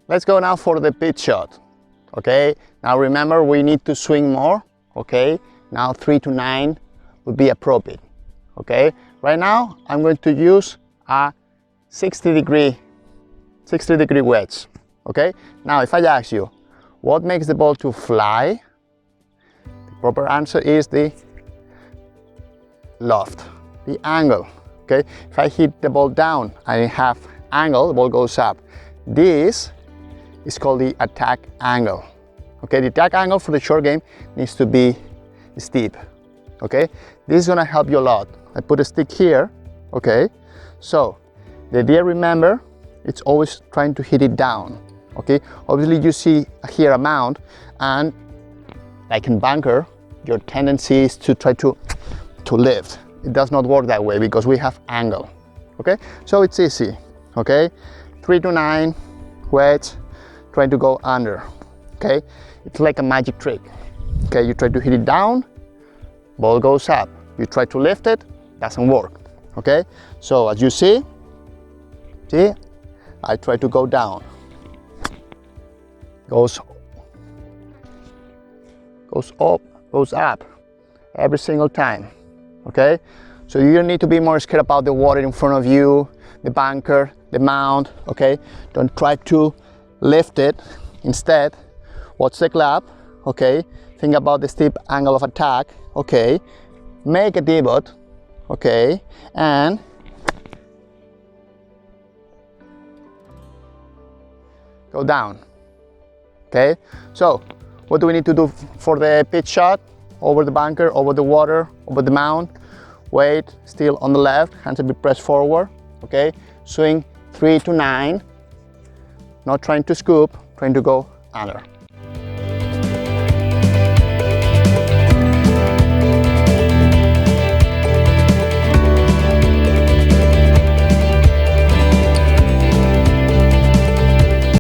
Let's go now for the pitch shot. Okay, now remember we need to swing more. Okay, now 3 to 9 would be appropriate. Okay, right now I'm going to use a 60 degree wedge. Okay, now if I ask you what makes the ball to fly, the proper answer is the loft, the angle. Okay, if I hit the ball down and I have angle, the ball goes up. This is called the attack angle. Okay, the attack angle for the short game needs to be steep. Okay, this is gonna help you a lot. I put a stick here. Okay, so the idea, remember, it's always trying to hit it down. Okay, obviously you see here a mound, and like in bunker, your tendency is to try to lift. It does not work that way because we have angle. Okay, so it's easy. Okay, 3 to 9 wedge, trying to go under. Okay, it's like a magic trick. Okay, you try to hit it down, ball goes up. You try to lift it, doesn't work. Okay, so as you see, I try to go down, goes up, goes up every single time. Okay, so you don't need to be more scared about the water in front of you, the bunker, the mound. Okay, don't try to lift it. Instead, watch the club. Okay, think about the steep angle of attack. Okay, make a debut. Okay, and go down. Okay, so what do we need to do for the pitch shot? Over the bunker, over the water, over the mound. Weight still on the left, hands a bit pressed forward. Okay, swing 3 to 9. Not trying to scoop, trying to go under.